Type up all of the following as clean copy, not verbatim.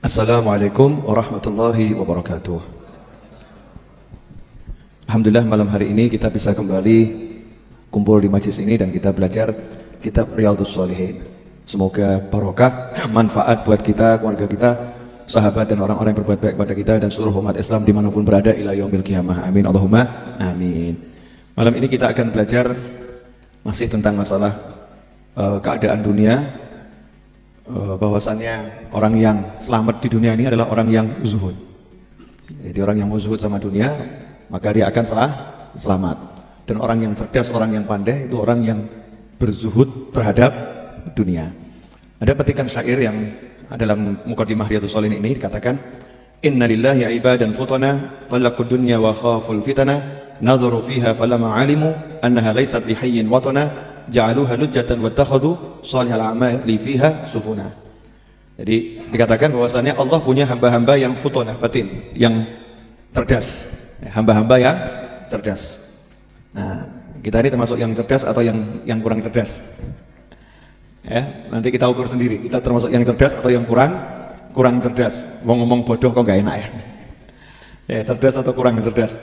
Assalamualaikum warahmatullahi wabarakatuh. Alhamdulillah malam hari ini kita bisa kembali kumpul di majlis ini dan kita belajar kitab Riyadhus Shalihin. Semoga barokah, manfaat buat kita, keluarga kita, sahabat dan orang-orang yang berbuat baik kepada kita dan seluruh umat Islam dimanapun berada ila yaumil qiyamah. Amin Allahumma amin. Malam ini kita akan belajar masih tentang masalah keadaan dunia. Bahwasannya orang yang selamat di dunia ini adalah orang yang zuhud. Jadi orang yang mau zuhud sama dunia, maka dia akan selamat. Dan orang yang cerdas, orang yang pandai itu orang yang berzuhud terhadap dunia. Ada petikan syair yang dalam Muqaddimah Riyadhus Shalihin ini dikatakan, Inna lillahi ibadan futana talaqud dunya wa khaful fitana nadharu fiha falama alimu annaha laysat lihayyin watana ja'aluha lujjatan wattakhadhu shalihal a'mali fiha sufuna. Jadi dikatakan bahwasannya Allah punya hamba-hamba yang futana, fatin, yang cerdas, hamba-hamba yang cerdas. Nah, kita ini termasuk yang cerdas atau yang kurang cerdas? Ya, nanti kita ukur sendiri. Kita termasuk yang cerdas atau yang kurang cerdas? Mau ngomong bodoh kok nggak enak ya? Ya, cerdas atau kurang cerdas?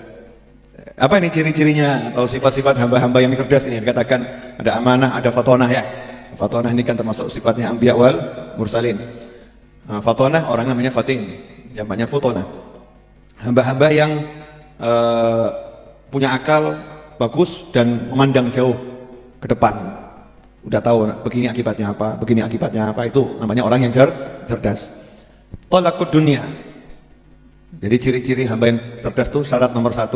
Apa ini ciri-cirinya atau sifat-sifat hamba-hamba yang cerdas ini? Dikatakan ada amanah, ada fatonah ya. Fatonah ini kan termasuk sifatnya anbiya wal mursalin. Fatonah orang namanya fatin, jamaknya futona. Hamba-hamba yang punya akal bagus dan memandang jauh ke depan. Udah tahu begini akibatnya apa, itu namanya orang yang cerdas. Talaqud dunia. Jadi ciri-ciri hamba yang cerdas itu syarat nomor 1,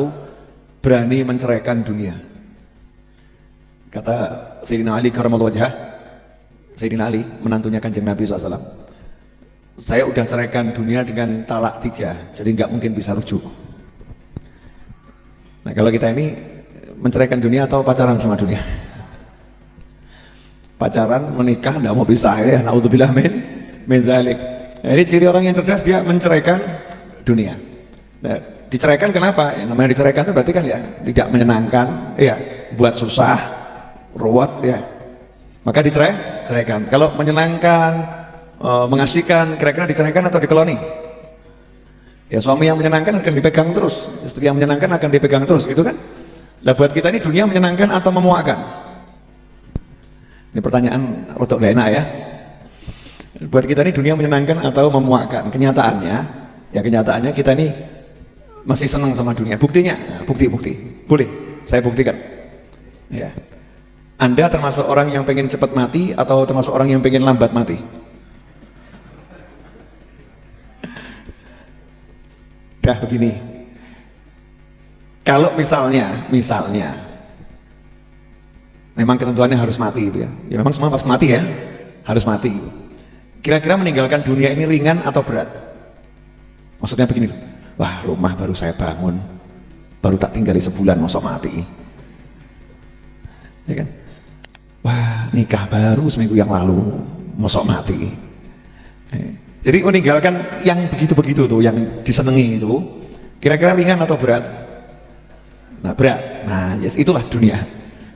berani menceraikan dunia. Kata Sayyidina Ali karramallahu wajhah, Sayyidina Ali menantunya Kanjeng Nabi SAW, saya udah ceraikan dunia dengan talak 3, jadi nggak mungkin bisa rujuk. Nah kalau kita ini menceraikan dunia atau pacaran sama dunia? Pacaran, menikah, nggak mau pisah ya, naudzubillah min dzalik. Jadi ciri orang yang cerdas dia menceraikan dunia. Nah, diceraikan kenapa? Ya, namanya diceraikan itu berarti kan ya tidak menyenangkan, ya buat susah, ruwet ya. Maka diceraikan. Kalau menyenangkan, mengasihkan, kira-kira diceraikan atau dikeloni? Ya suami yang menyenangkan akan dipegang terus, istri yang menyenangkan akan dipegang terus, gitu kan? Nah buat kita ini dunia menyenangkan atau memuakkan? Ini pertanyaan rotok gak enak ya. Buat kita ini dunia menyenangkan atau memuakkan? Kenyataannya kita ini masih senang sama dunia. Buktinya, bukti. Boleh, saya buktikan. Ya. Anda termasuk orang yang pengen cepat mati atau termasuk orang yang pengen lambat mati? Dah begini. Kalau misalnya memang ketentuannya harus mati itu ya. Ya memang semua pas mati ya, harus mati. Kira-kira meninggalkan dunia ini ringan atau berat? Maksudnya begini, wah rumah baru saya bangun, baru tak tinggali sebulan, mosok mati. Ya kan? Wah nikah baru seminggu yang lalu, mosok mati. Jadi meninggalkan yang begitu-begitu tuh, yang disenangi itu, kira-kira ringan atau berat? Nah berat, nah yes, itulah dunia.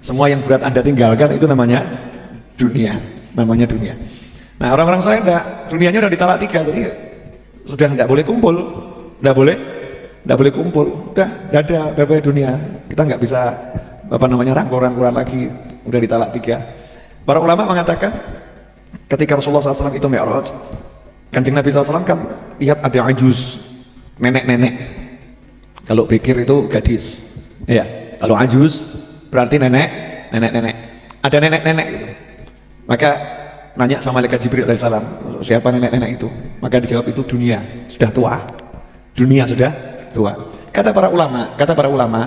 Semua yang berat Anda tinggalkan itu namanya dunia. Nah orang-orang saya enggak, dunianya udah ditalak 3, jadi sudah tidak boleh kumpul, tidak boleh kumpul, udah ada bye dunia, kita nggak bisa rangkul-rangkulan lagi, udah ditalak 3. Para ulama mengatakan ketika Rasulullah SAW itu mi'raj, Kanjeng Nabi SAW kan lihat ada ajuz, nenek-nenek. Kalau pikir itu gadis, ya. Kalau ajuz berarti nenek. Ada nenek-nenek gitu. Maka nanya sama malaikat Jibril alaihissalam, siapa nenek-nenek itu? Maka dijawab itu dunia sudah tua. Kata para ulama,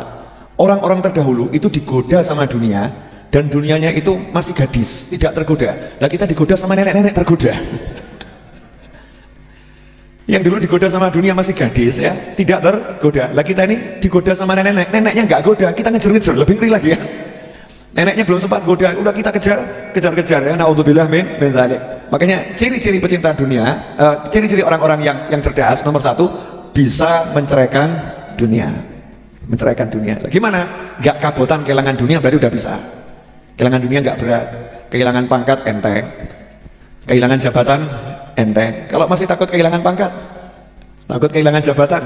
orang-orang terdahulu itu digoda sama dunia dan dunianya itu masih gadis, tidak tergoda. Nah kita digoda sama nenek-nenek tergoda. Yang dulu digoda sama dunia masih gadis ya, tidak tergoda. Lah kita ini digoda sama nenek, neneknya nggak goda, kita ngejar-ngejar, lebih ngeri lagi ya. Neneknya belum sempat goda, udah kita kejar ya. Naudzubillah min dzalik. Makanya ciri-ciri pecinta dunia, ciri-ciri orang-orang yang cerdas nomor 1, bisa menceraikan dunia. Gimana? Gak kabotan kehilangan dunia berarti udah bisa. Kehilangan dunia gak berat, kehilangan pangkat enteng, kehilangan jabatan enteng. Kalau masih takut kehilangan pangkat, takut kehilangan jabatan,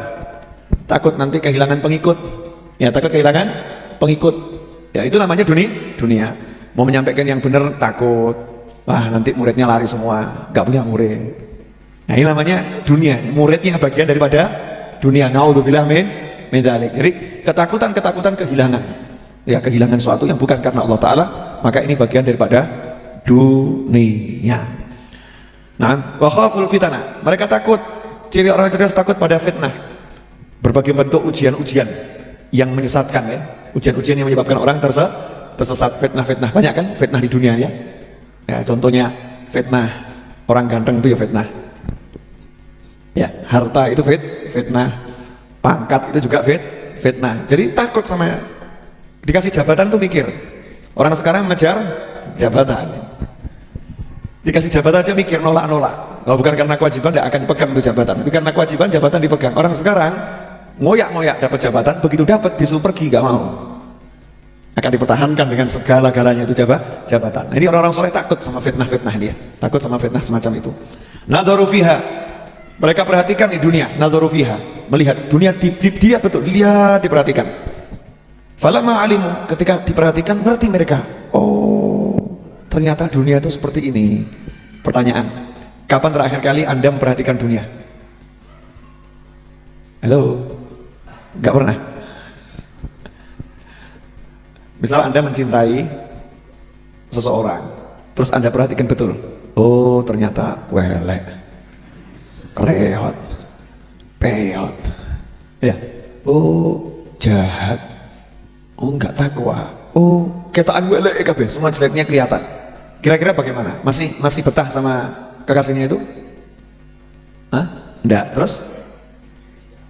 takut nanti kehilangan pengikut, ya takut kehilangan pengikut, ya itu namanya dunia. Mau menyampaikan yang benar takut, wah nanti muridnya lari semua, nggak punya murid. Nah ini namanya dunia, muridnya bagian daripada dunia. Naudzubillah min dzalik. Jadi ketakutan kehilangan, ya kehilangan sesuatu yang bukan karena Allah Ta'ala, maka ini bagian daripada dunia. Nah, wa khaful fitnah, mereka takut, ciri orang cerdas takut pada fitnah, berbagai bentuk ujian-ujian yang menyesatkan, ya ujian-ujian yang menyebabkan orang tersesat. Fitnah-fitnah banyak kan, fitnah di dunia ya. Ya contohnya fitnah orang ganteng itu ya fitnah, ya harta itu fitnah, pangkat itu juga fitnah. Jadi takut sama dikasih jabatan tuh mikir. Orang sekarang mengejar jabatan, dikasih jabatan aja mikir, nolak. Kalau bukan karena kewajiban tidak akan dipegang itu jabatan, tapi karena kewajiban jabatan dipegang. Orang sekarang ngoyak dapat jabatan, begitu dapat disuruh pergi, gak mau, akan dipertahankan dengan segala-galanya itu jabatan. Nah, ini orang-orang soleh takut sama fitnah-fitnah, dia takut sama fitnah semacam itu. Nadharu fiha, mereka perhatikan di dunia. Nadharu fiha, melihat dunia, dilihat betul, dilihat, diperhatikan. Falamma alimu, ketika diperhatikan berarti mereka, oh ternyata dunia itu seperti ini. Pertanyaan, kapan terakhir kali Anda memperhatikan dunia? Halo, nggak pernah. Misal Anda mencintai seseorang, terus Anda perhatikan betul, oh ternyata welek, reot, peot, ya, oh jahat, oh nggak takwa, oh ketaan welek kabeh, semua jeleknya kelihatan. Kira-kira bagaimana? Masih betah sama kekasihnya itu? Hah? Enggak, terus?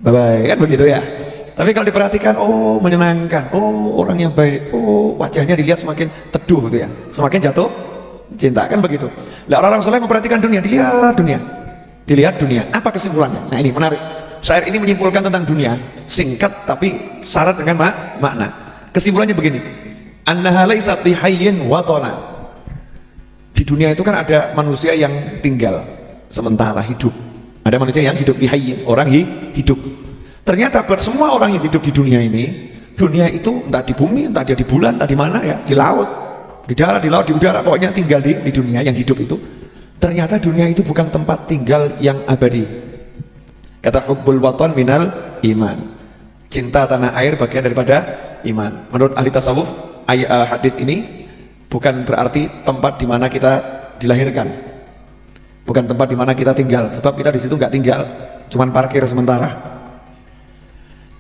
Bye-bye, kan begitu ya? Tapi kalau diperhatikan, oh menyenangkan, oh orang yang baik, oh wajahnya dilihat semakin teduh gitu ya, semakin jatuh cinta, kan begitu. Nah, orang-orang soleh memperhatikan dunia, dilihat dunia. Apa kesimpulannya? Nah ini menarik. Syair ini menyimpulkan tentang dunia, singkat tapi syarat dengan makna. Kesimpulannya begini, annaha laysat li hayyin watana. Di dunia itu kan ada manusia yang tinggal sementara, hidup. Ada manusia yang hidup, li hayyin, orang hidup. Ternyata buat semua orang yang hidup di dunia ini, dunia itu entah di bumi, entah dia di bulan, entah di mana ya, di laut, di darat, di laut, di udara, pokoknya tinggal di dunia yang hidup itu. Ternyata dunia itu bukan tempat tinggal yang abadi. Kata hubbul watan minal iman, cinta tanah air bagian daripada iman. Menurut ahli tasawuf, hadis ini bukan berarti tempat di mana kita dilahirkan, bukan tempat di mana kita tinggal, sebab kita di situ nggak tinggal, cuman parkir sementara.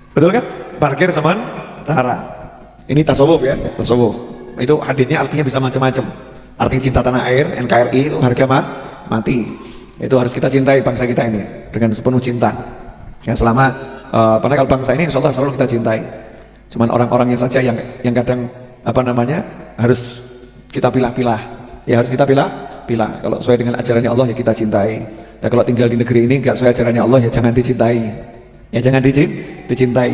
Betul kan? Parkir sementara. Ini tasawuf ya, tasawuf. Itu hadisnya artinya bisa macam-macam. Artinya cinta tanah air, NKRI itu harga mati. Itu harus kita cintai bangsa kita ini dengan sepenuh cinta. Ya selama padahal bangsa ini insya Allah selalu kita cintai. Cuman orang-orangnya saja yang kadang harus kita pilah-pilah. Ya harus kita pilah-pilah. Kalau sesuai dengan ajarannya Allah ya kita cintai. Ya kalau tinggal di negeri ini enggak sesuai ajarannya Allah ya jangan dicintai. Ya jangan dicintai.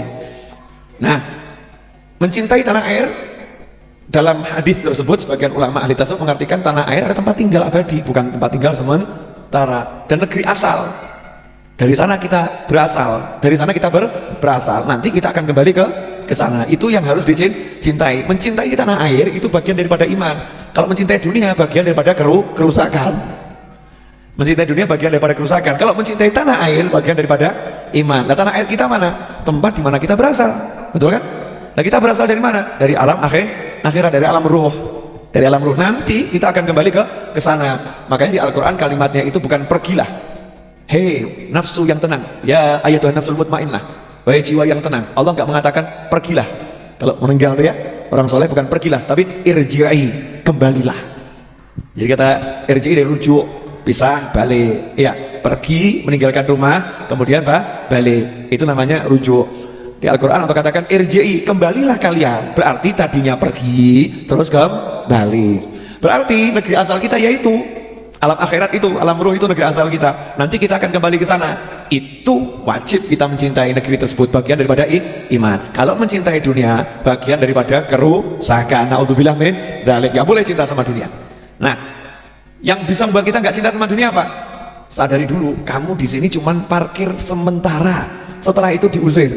Nah, mencintai tanah air dalam hadis tersebut sebagian ulama ahli tasawuf mengartikan tanah air ada tempat tinggal abadi, bukan tempat tinggal sementara, dan negeri asal. Dari sana kita berasal, dari sana kita berasal. Nanti kita akan kembali ke sana. Itu yang harus dicintai. Mencintai tanah air itu bagian daripada iman. Kalau mencintai dunia bagian daripada kerusakan. Mencintai dunia bagian daripada kerusakan. Kalau mencintai tanah air bagian daripada iman. Nah tanah air kita mana? Tempat di mana kita berasal, betul kan? Nah kita berasal dari mana? Dari alam akhirat, dari alam ruh, dari alam ruh. Nanti kita akan kembali ke sana. Makanya di Al-Quran kalimatnya itu bukan pergilah, hei nafsu yang tenang, ya ayatuhan nafsul mutmainnah, wahai jiwa yang tenang. Allah nggak mengatakan pergilah. Kalau meninggal tuh ya orang soleh bukan pergilah, tapi irji'i, kembalilah. Jadi kata irji'i dari rujuk, pisah balik, ya pergi meninggalkan rumah kemudian balik, itu namanya rujuk. Di Al-Quran atau katakan irji'i, kembalilah kalian, berarti tadinya pergi terus kembali, berarti negeri asal kita yaitu alam akhirat, itu alam ruh, itu negeri asal kita. Nanti kita akan kembali ke sana. Itu wajib kita mencintai negeri tersebut, bagian daripada iman. Kalau mencintai dunia bagian daripada kerusakan. Naudzubillah min dzalik. Gak boleh cinta sama dunia. Nah yang bisa membuat kita nggak cinta sama dunia apa? sadari dulu, kamu di sini cuman parkir sementara. Setelah itu diusir.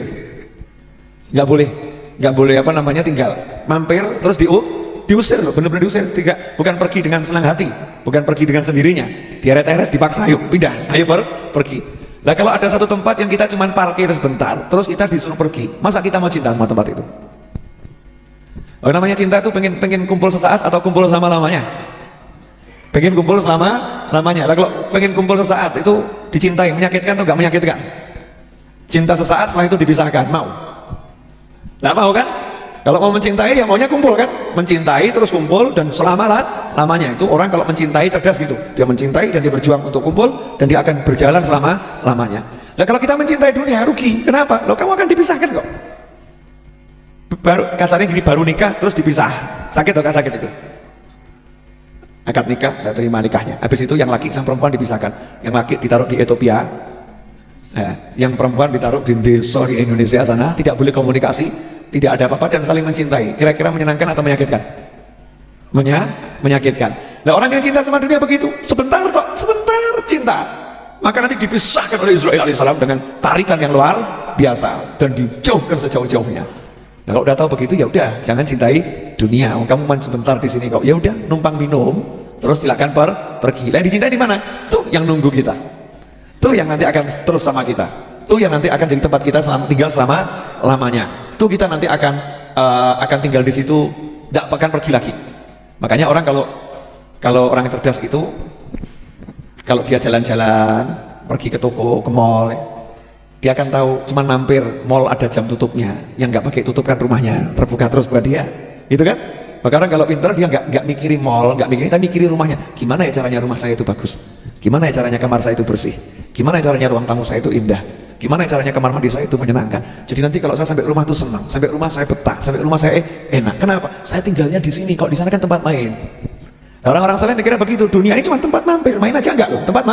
Nggak boleh apa namanya tinggal mampir terus diusir loh, bener-bener diusir. Bukan pergi dengan senang hati, bukan pergi dengan sendirinya, dieret-eret, dipaksa, ayo pindah, ayo pergi. Nah kalau ada satu tempat yang kita cuman parkir sebentar terus kita disuruh pergi, masa kita mau cinta sama tempat itu? Oh, namanya cinta itu pengen kumpul sesaat atau kumpul sama lamanya? Pengen kumpul selama lamanya. Nah kalau pengen kumpul sesaat itu dicintai, menyakitkan atau nggak menyakitkan? Cinta sesaat setelah itu dipisahkan, mau? Nggak mau kan? Kalau mau mencintai ya maunya kumpul kan? Mencintai terus kumpul dan lamanya. Itu orang kalau mencintai cerdas gitu, dia mencintai dan dia berjuang untuk kumpul dan dia akan berjalan selama lamanya. Nah kalau kita mencintai dunia rugi, kenapa? Loh kamu akan dipisahkan kok. Baru kasarnya gini, baru nikah terus dipisah, sakit atau sakit itu? Akad nikah, saya terima nikahnya, habis itu yang laki sama perempuan dipisahkan, yang laki ditaruh di Ethiopia, yang perempuan ditaruh di desa di Indonesia sana, tidak boleh komunikasi, tidak ada apa-apa dan saling mencintai. Kira-kira menyenangkan atau menyakitkan? Menyakitkan. Nah orang yang cinta sama dunia begitu, sebentar cinta, maka nanti dipisahkan oleh Israel alaihissalam dengan tarikan yang luar biasa dan dijauhkan sejauh-jauhnya. Nah kalau udah tahu begitu ya udah, jangan cintai dunia. Kamu main sebentar di sini kok, ya udah numpang minum, terus silakan pergi. Lah dicintai di mana? Tuh yang nunggu kita, tuh yang nanti akan terus sama kita, tuh yang nanti akan jadi tempat kita tinggal selama lamanya. Tuh kita nanti akan tinggal di situ, tidak akan pergi lagi. Makanya orang kalau orang cerdas itu, kalau dia jalan-jalan, pergi ke toko, ke mall, dia akan tahu cuman mampir mall ada jam tutupnya, yang nggak pakai tutup kan rumahnya terbuka terus buat dia, gitu kan? Maka orang kalau pintar dia nggak mikirin mall, nggak mikirin, tapi mikirin rumahnya. Gimana ya caranya rumah saya itu bagus? Gimana ya caranya kamar saya itu bersih? Gimana ya caranya ruang tamu saya itu indah? Gimana caranya kamar mandi saya itu menyenangkan? Jadi nanti kalau saya sampai rumah itu senang, sampai rumah saya betah, sampai rumah saya enak. Kenapa? Saya tinggalnya di sini, kok di sana kan tempat main. Nah, orang-orang saleh mikirnya begitu, dunia ini cuma tempat mampir, main aja enggak loh, tempat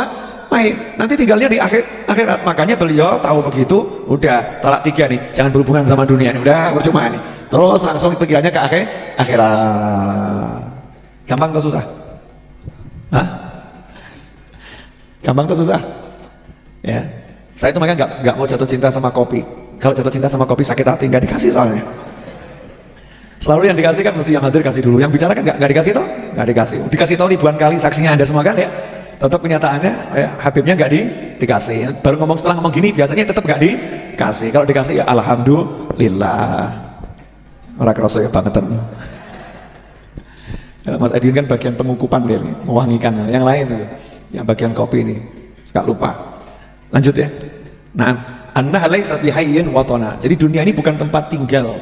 main. Nanti tinggalnya di akhirat. Makanya beliau tahu begitu, udah talak 3 nih, jangan berhubungan sama dunia ini, udah percuma nih. Terus langsung pikirannya ke akhirat. Gampang atau susah? Hah? Gampang atau susah? Ya. Saya itu makanya nggak mau jatuh cinta sama kopi. Kalau jatuh cinta sama kopi sakit hati, nggak dikasih soalnya. Selalu yang dikasih kan mesti yang hadir kasih dulu, yang bicara kan nggak dikasih toh, nggak dikasih. Dikasih tahu ribuan kali, saksinya Anda semua kan ya. Tetap kenyataannya Habibnya nggak dikasih. Baru ngomong setelah ngomong gini biasanya tetap nggak dikasih. Kalau dikasih ya alhamdulillah. Orang kerasa ya bangetan. Mas Edwin kan bagian pengukupan dia nih, mewangikan. Yang lain tuh, yang bagian kopi ini, nggak lupa. Lanjut ya. Nah, anna laysat bihayyin watana. Jadi dunia ini bukan tempat tinggal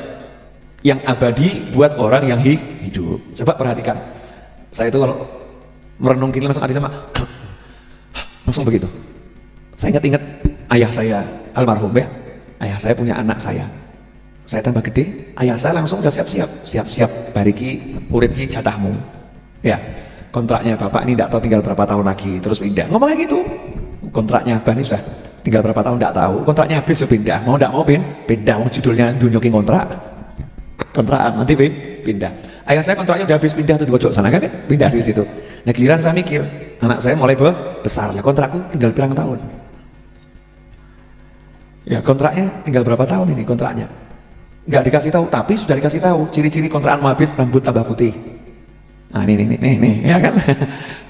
yang abadi buat orang yang hidup. Coba perhatikan. Saya itu kalau merenung gini langsung hati sama langsung begitu. Saya ingat ayah saya almarhum ya. Ayah saya punya anak saya. Saya tambah gede, ayah saya langsung udah siap-siap bariki uripki jatahmu. Ya. Kontraknya bapak ini tidak tahu tinggal berapa tahun lagi, terus pindah. Ngomongnya gitu. Kontraknya abah ini sudah tinggal berapa tahun tidak tahu, kontraknya habis ya pindah, mau tidak mau pindah, judulnya dunyoking kontrakan nanti pindah. Ayah saya kontraknya udah habis, pindah tuh di pojok sana kan, pindah di situ. Nah giliran saya mikir, anak saya mulai besar, lah kontrakku tinggal berapa tahun? Ya kontraknya tinggal berapa tahun ini kontraknya? Nggak dikasih tahu, tapi sudah dikasih tahu ciri-ciri kontrakan mau habis, rambut tambah putih. Nah ini ya kan.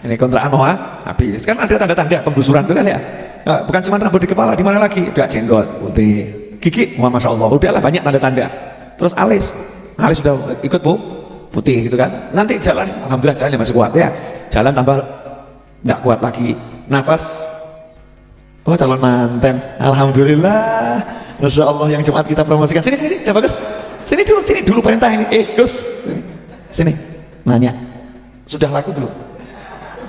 Ini kontrakan mau habis, kan ada tanda-tanda penggusuran itu kan ya. Nah, bukan cuma rambut di kepala, di mana lagi? Udah jenggot putih, gigi, wah masya Allah, udahlah banyak tanda-tanda. Terus alis sudah ikut putih gitu kan. Nanti jalan, alhamdulillah jalannya masih kuat ya. Jalan tambah nggak kuat lagi. Nafas, oh calon manten, alhamdulillah, masya Allah yang Jumat kita promosikan. Sini, coba Gus, sini dulu perintah ini. Gus, sini, nanya, sudah laku belum?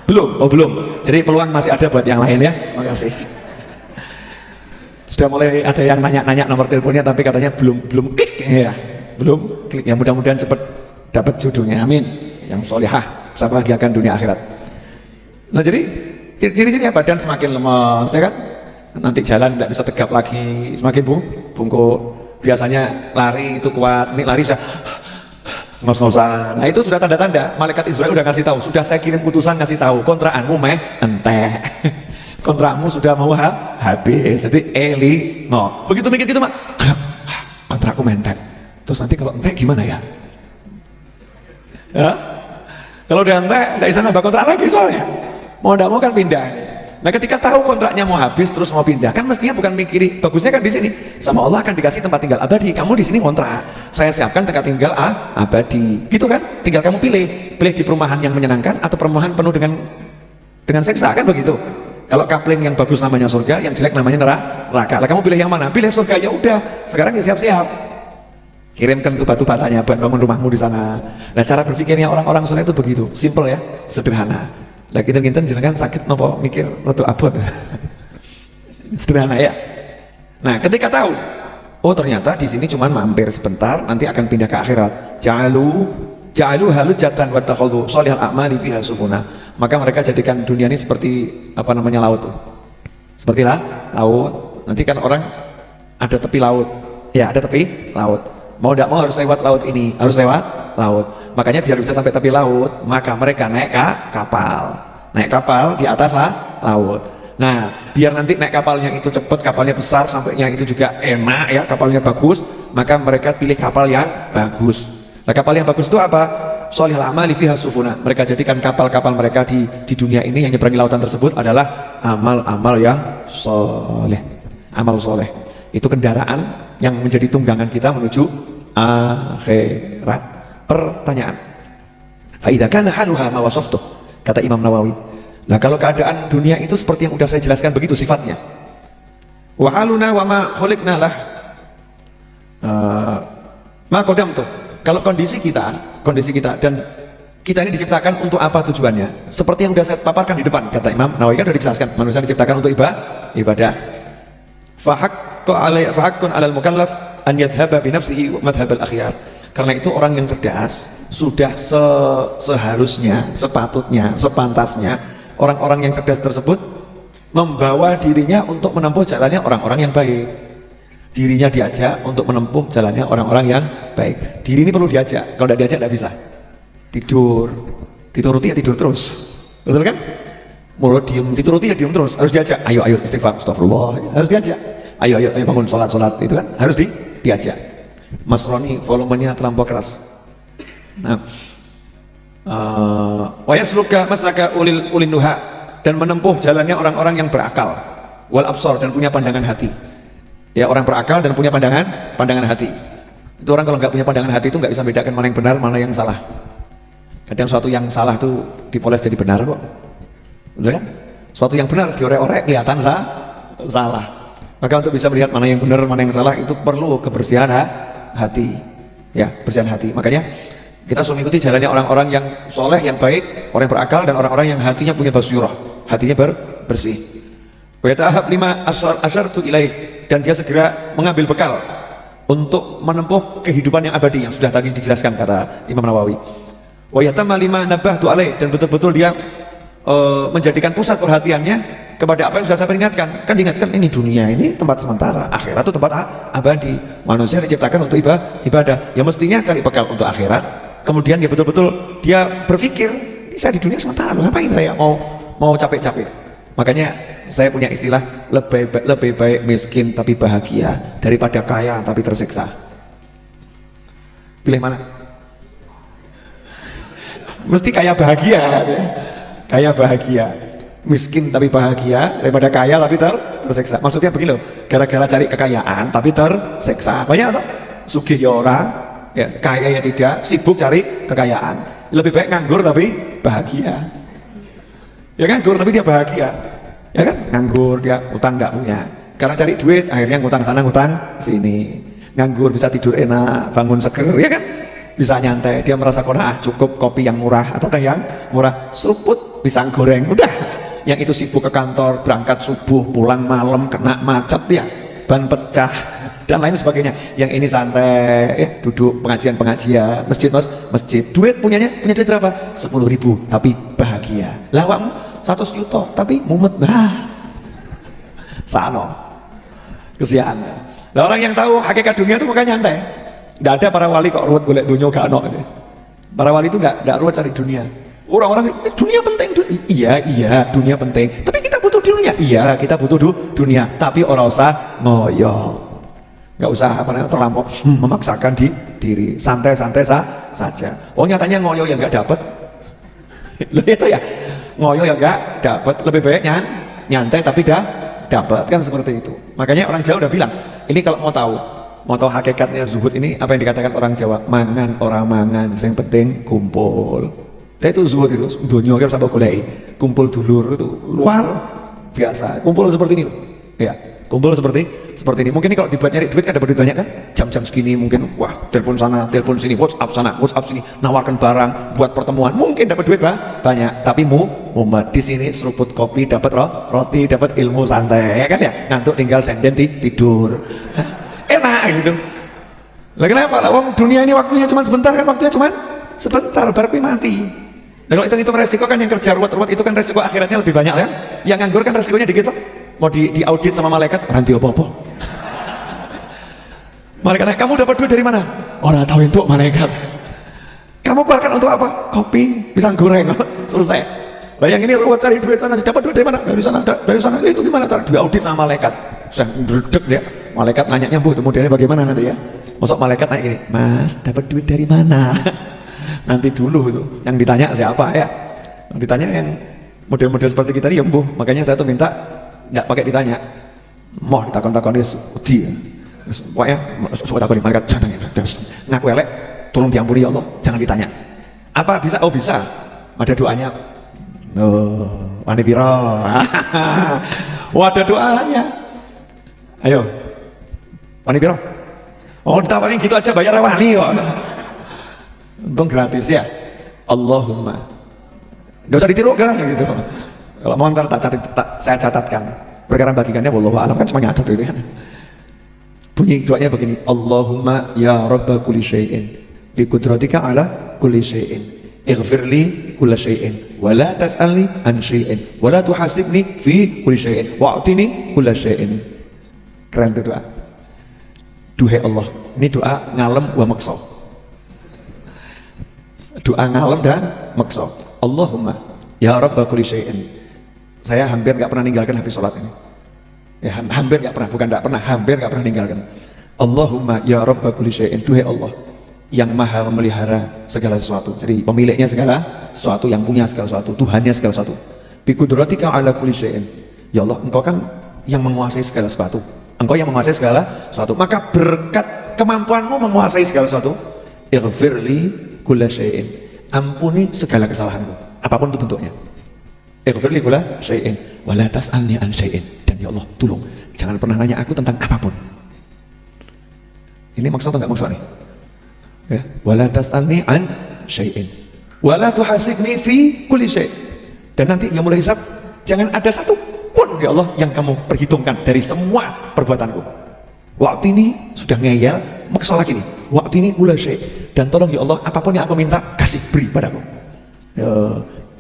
Belum. Jadi peluang masih ada buat yang lain ya. Makasih. Sudah mulai ada yang nanya nomor teleponnya, tapi katanya belum klik ya. Belum klik. Ya mudah-mudahan cepat dapat jodohnya. Amin. Yang solihah, bisa bahagiakan dunia akhirat. Nah jadi ciri-cirinya badan semakin lemas, ya kan? Nanti jalan tidak bisa tegap lagi, semakin bungkuk. Biasanya lari itu kuat, ini lari bisa ngos-ngosan. Nah itu sudah tanda-tanda malaikat Israel udah ngasih tahu, sudah saya kirim putusan ngasih tahu kontraanmu entek. kontrakmu sudah mau habis, jadi elingo. Begitu mikir gitu mak, kontrakku mentek. Terus nanti kalau entek gimana ya? Ya? Kalau udah entek, nggak bisa nambah kontrak lagi soalnya. Mau nggak mau kan pindah. Nah ketika tahu kontraknya mau habis terus mau pindah, kan mestinya bukan mikirin, bagusnya kan di sini sama Allah akan dikasih tempat tinggal abadi. Kamu di sini kontrak, saya siapkan tempat tinggal abadi, gitu kan? Tinggal kamu pilih di perumahan yang menyenangkan atau perumahan penuh dengan siksa, kan begitu. Kalau kapling yang bagus namanya surga, yang jelek namanya neraka. Lah kamu pilih yang mana? Pilih surga, ya udah. Sekarang ya siap-siap. Kirimkan tuh batu batanya buat bangun rumahmu di sana. Nah cara berpikirnya orang-orang soleh itu begitu, simple ya, sederhana. Lah kita jenengan sakit nopo mikir rada abot. Sederhana ya. Nah, ketika tahu, oh ternyata di sini cuma mampir sebentar, nanti akan pindah ke akhirat. Ja'alu halujatan wa takhadhu shalihal a'mali fiha sufuna. Maka mereka jadikan dunia ini seperti apa namanya laut tuh. Seperti laut. Nanti kan orang ada tepi laut. Ya, ada tepi laut. Mau tidak mau harus lewat laut ini, harus lewat laut. Makanya biar bisa sampai tepi laut, maka mereka naik naik kapal di atas laut. Nah, biar nanti naik kapalnya itu cepat, kapalnya besar, sampainya itu juga enak ya, kapalnya bagus, maka mereka pilih kapal yang bagus. Nah, kapal yang bagus itu apa? Sholihal a'mali fiha sufuna. Mereka jadikan kapal-kapal mereka di dunia ini yang nyeberangi lautan tersebut adalah amal-amal yang soleh. Amal soleh itu kendaraan yang menjadi tunggangan kita menuju akhirat. Pertanyaan, faidha kana haluha ma wasaftuh, kata Imam Nawawi. Nah kalau keadaan dunia itu seperti yang sudah saya jelaskan begitu sifatnya. Wa haluna wa ma khuliqna lah ma qadamtu. Kalau kondisi kita dan kita ini diciptakan untuk apa tujuannya? Seperti yang sudah saya paparkan di depan, kata Imam Nawawi kan sudah dijelaskan, manusia diciptakan untuk ibadah. Fahaqqun 'alal mukallaf an yadhhaba bi nafsihi madhhabal akhyar. Karena itu orang yang cerdas sudah seharusnya, sepatutnya, sepantasnya orang-orang yang cerdas tersebut membawa dirinya untuk menempuh jalannya orang-orang yang baik. Dirinya diajak untuk menempuh jalannya orang-orang yang baik. Diri ini perlu diajak, kalau tidak diajak tidak bisa. Tidur, dituruti ya tidur terus, betul kan? Mulut diem, dituruti ya diem terus, harus diajak. Ayo istighfar, astagfirullah, harus diajak. Ayo bangun sholat, itu kan harus diajak. Mas Roni volumenya terlampau keras. Nah, wa yasluka maslaka ulil nuha, dan menempuh jalannya orang-orang yang berakal, wal absar, dan punya pandangan hati. Ya, orang berakal dan punya pandangan hati. Itu orang kalau nggak punya pandangan hati itu nggak bisa bedakan mana yang benar, mana yang salah. Kadang suatu yang salah itu dipoles jadi benar kok. Betul kan? Suatu yang benar diorek-orek kelihatan salah. Maka untuk bisa melihat mana yang benar, mana yang salah itu perlu kebersihan hati. Ya, bersihan hati. Makanya kita harus mengikuti jalannya orang-orang yang soleh, yang baik, orang yang berakal, dan orang-orang yang hatinya punya basyurah, hatinya bersih. Wa yata'ahab lima asyartu ilaih, dan dia segera mengambil bekal untuk menempuh kehidupan yang abadi yang sudah tadi dijelaskan kata Imam Nawawi. Wa yatamma lima nabahtu alaih, dan betul-betul dia menjadikan pusat perhatiannya kepada apa yang sudah saya peringatkan. Kan diingatkan ini dunia ini tempat sementara, akhirat itu tempat abadi. Manusia diciptakan untuk ibadah, ya mestinya cari bekal untuk akhirat. Kemudian dia betul-betul dia berpikir, saya di dunia sementara, ngapain saya mau capek-capek. Makanya saya punya istilah, lebih baik miskin tapi bahagia daripada kaya tapi tersiksa. Pilih mana? Mesti kaya bahagia, kaya bahagia. Miskin tapi bahagia daripada kaya tapi tersiksa. Maksudnya begini loh, gara-gara cari kekayaan tapi tersiksa. Banyak atau sugih ya orang, ya kaya ya tidak, sibuk cari kekayaan. Lebih baik nganggur tapi bahagia. Ya nganggur tapi dia bahagia. Ya kan? Nganggur dia utang enggak punya. Karena cari duit akhirnya ngutang sana ngutang sini. Nganggur bisa tidur enak, bangun seger, ya kan? Bisa nyantai, dia merasa cukup kopi yang murah atau teh yang murah, seruput pisang goreng, udah. Yang itu sibuk ke kantor, berangkat subuh, pulang malam, kena macet ya, ban pecah dan lain sebagainya. Yang ini santai, duduk pengajian, masjid, duit punya duit berapa? 10.000, tapi bahagia. Lawang 100 juta, tapi mumet, sano, kesian. Nah, orang yang tahu hakikat dunia itu makanya nyantai. Nggak ada para wali kok ruwet golek dunia gak ono. Para wali itu nggak ruwet cari dunia. Orang-orang dunia penting, iya dunia penting, tapi kita butuh dunia. Iya, kita butuh dunia, tapi orang usah ngoyo. Nggak usah terlampau memaksakan diri, santai-santai saja. Oh nyatanya ngoyo yang nggak dapat, loh itu ya, ngoyo yang nggak dapat, lebih baik nyantai tapi dapat, kan seperti itu. Makanya orang Jawa udah bilang, ini kalau mau tahu hakikatnya zuhud ini apa yang dikatakan orang Jawa, mangan orang mangan, yang penting kumpul. Dan itu zuhud itu, dunia kita sampai golek, kumpul dulur itu luar biasa, kumpul seperti ini, ya. Kumpul seperti ini. Mungkin ini kalau dibuat nyari duit kan dapat duit banyak kan? Jam-jam segini mungkin wah telepon sana, telepon sini, WhatsApp sana, WhatsApp sini, nawarkan barang buat pertemuan, mungkin dapat duit banyak. Tapi mumet di sini seruput kopi dapat roti, dapat ilmu santai, ya kan ya? Ngantuk tinggal senden tidur. Hah? Enak gitu. Lah kenapa? Lah wong dunia ini waktunya cuma sebentar kan? Waktunya cuma sebentar baru mati. Nah kalau hitung resiko kan yang kerja ruwet itu kan resiko akhiratnya lebih banyak kan? Yang nganggur kan resikonya dikit toh? Mau diaudit sama malaikat, nanti apa-apa. Malaikat, kamu dapat duit dari mana? Orang tahu itu malaikat. Kamu keluarkan untuk apa? Kopi, pisang goreng, selesai. Lah yang ini ruwet cari duit sana, dapat duit dari mana? Dari sana. Itu gimana cara diaudit sama malaikat? Sudah ndredeg dia. Malaikat nanyanya, "Bu, modelnya bagaimana nanti ya?" Masuk malaikat nanya gini, "Mas, dapat duit dari mana?" Nanti dulu itu. Yang ditanya siapa ya? Yang ditanya yang model-model seperti kita ini ya, Bu. Makanya saya tuh minta nggak pakai ditanya, mau ditakon-takon dia uji ya, pokoknya suka takon malaikat jangan ngaku elek, tolong diampuni ya Allah, jangan ditanya. Apa bisa? Oh bisa, ada doanya. Oh, wani piro? Oh ada doanya. Ayo, wani piro? Oh ditawarin gitu aja bayar wani kok. Untung gratis ya. Allahumma, nggak usah ditiru kan gitu. Kalau mau ntar saya catatkan. Perkara bagikannya wallahu alam kan cuma nyatat itu kan. Bunyi doanya begini, Allahumma ya Rabba kulli syai'in bi qudratika ala kulli syai'in ighfirli kulla syai'in wa la tas'alni an syai'in wa la tuhasibni fi kulli syai'in wa'tini kulla syai'in. Keren itu doa. Duhai Allah, ini doa ngalem wa maksud. Doa ngalem dan maksud. Allahumma ya Rabba kulli syai'in. Saya hampir nggak pernah ninggalkan habis sholat ini. Ya hampir nggak pernah, bukan nggak pernah, hampir nggak pernah ninggalkan. Allahumma ya Rabba kulli syai'in, duhai Allah yang maha memelihara segala sesuatu. Jadi pemiliknya segala sesuatu, yang punya segala sesuatu, Tuhannya segala sesuatu. Bi qudratika ala kulli syai'in. Ya Allah, engkau kan yang menguasai segala sesuatu. Engkau yang menguasai segala sesuatu. Maka berkat kemampuanmu menguasai segala sesuatu, ighfirli kulla syai'in. Ampuni segala kesalahanku, apapun itu bentuknya. Ighfirli kulla syai'in wa la tas'alni an syai'in. Dan ya Allah, tolong jangan pernah nanya aku tentang apapun. Ini maksud atau enggak maksud nih? Ya, wa la tas'alni an syai'in wa la tuhasibni fi kulli syai'. Dan nanti yang mulai hisab jangan ada satu pun ya Allah yang kamu perhitungkan dari semua perbuatanku. Waktu ini sudah ngeyel, maksud lagi nih. Waktu ini kulla syai'. Dan tolong ya Allah, apapun yang aku minta kasih beri padaku. Ya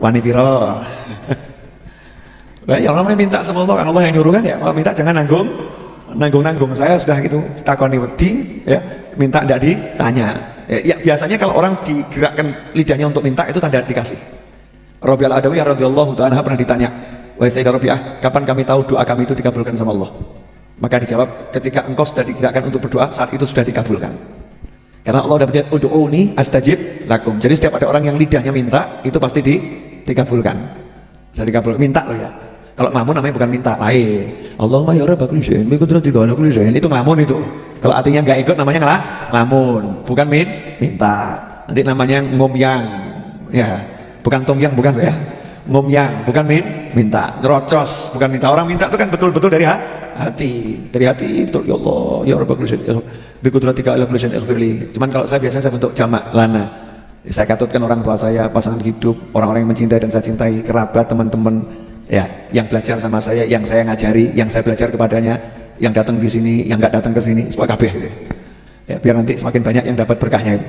wani piro. Ya Allah minta sama Allah, kan Allah yang nyuruh kan ya. Allah minta jangan nanggung saya sudah gitu takoni wedi ya, minta tidak ditanya. Ya biasanya kalau orang digerakkan lidahnya untuk minta itu tanda dikasih. Rabi'ah Adawiyah radhiyallahu ta'ala pernah ditanya, "Wahai Sayyidah Rabi'ah, kapan kami tahu doa kami itu dikabulkan sama Allah?" Maka dijawab, ketika engkau sudah digerakkan untuk berdoa, saat itu sudah dikabulkan. Karena Allah udah berkata, "Ud'uuni astajib lakum." Jadi setiap ada orang yang lidahnya minta, itu pasti dikabulkan. Bisa dikabulkan, minta loh ya. Kalau ngelamun namanya bukan minta, lain. Allahumma ya Rabba kulli syai'in bi qudratika ala kulli syai'in. Itu ngelamun itu. Kalau artinya nggak ikut namanya ngelamun, bukan minta. Nanti namanya ngomyang. Ya, bukan tomyang, bukan ya. Ngomyang, bukan minta. Nerocos, bukan minta. Orang minta itu kan betul-betul dari hati, betul. Ya Allah, ya Rabba kulli syai'in bi qudratika ala kulli syai'in ighfirli. Cuman kalau saya biasanya saya bentuk jamak lana. Saya katutkan orang tua saya, pasangan hidup, orang-orang yang mencintai dan saya cintai, kerabat, teman-teman ya, yang belajar sama saya, yang saya ngajari, yang saya belajar kepadanya, yang datang di sini, yang nggak datang ke sini, semua kabeh gitu. Ya, biar nanti semakin banyak yang dapat berkahnya itu.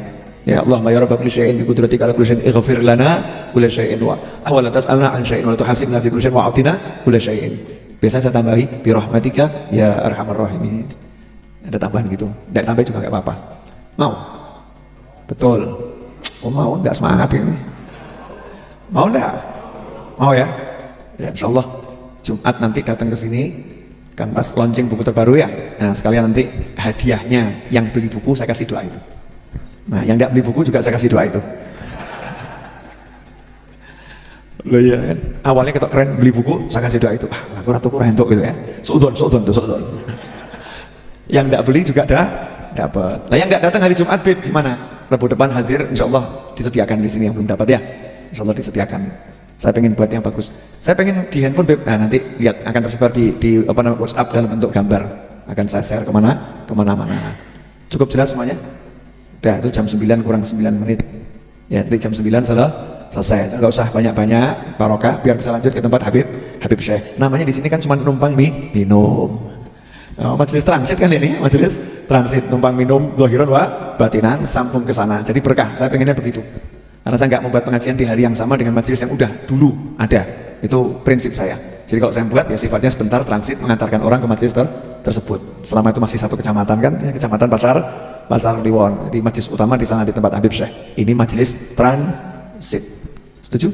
Ya Allah, ya Rabb kulli syai'in bi qudratika ala kulli syai'in ighfir lana kulli syai'in wa la tas'alna an syai'in wa la tuhasibna fi kulli syai'in wa atina kulli syai'in. Biasa saya tambahi bi rahmatika ya arhamar rahimin. Ada tambahan gitu. Enggak tambah juga enggak apa-apa. Mau? Betul. Oh mau, enggak semangat ini. Mau enggak? Mau ya? Ya insyaallah Jumat nanti datang ke sini, kan pas launching buku terbaru ya. Nah sekalian nanti hadiahnya yang beli buku saya kasih doa itu. Nah yang tidak beli buku juga saya kasih doa itu. Loh ya kan, awalnya ketok keren beli buku, saya kasih doa itu. Ah, aku ratu kurang untuk gitu ya. Suudon. Yang tidak beli juga dapat. Nah yang tidak datang hari Jumat, Bib, gimana? Rabu depan hadir, insya Allah disediakan di sini yang belum dapat ya. Insya Allah disediakan. Saya pengen buat yang bagus. Saya pengen di handphone, Bib. Nah nanti lihat akan tersebar di WhatsApp dalam bentuk gambar. Akan saya share kemana-mana. Cukup jelas semuanya? Udah, itu jam 9 kurang 9 menit. Ya, nanti jam 9 selesai. Enggak usah banyak-banyak barokah biar bisa lanjut ke tempat Habib Syekh. Namanya di sini kan cuma numpang minum. Oh, majelis transit kan ini, majelis transit numpang minum zahiran wa batinan sambung ke sana. Jadi berkah. Saya pengennya begitu. Karena saya nggak membuat pengajian di hari yang sama dengan majelis yang udah dulu ada. Itu prinsip saya. Jadi kalau saya buat ya sifatnya sebentar transit mengantarkan orang ke majelis tersebut. Selama itu masih satu kecamatan kan, ya, kecamatan Pasar Liwon. Di majelis utama di sana di tempat Habib Syekh. Ini majelis transit. Setuju?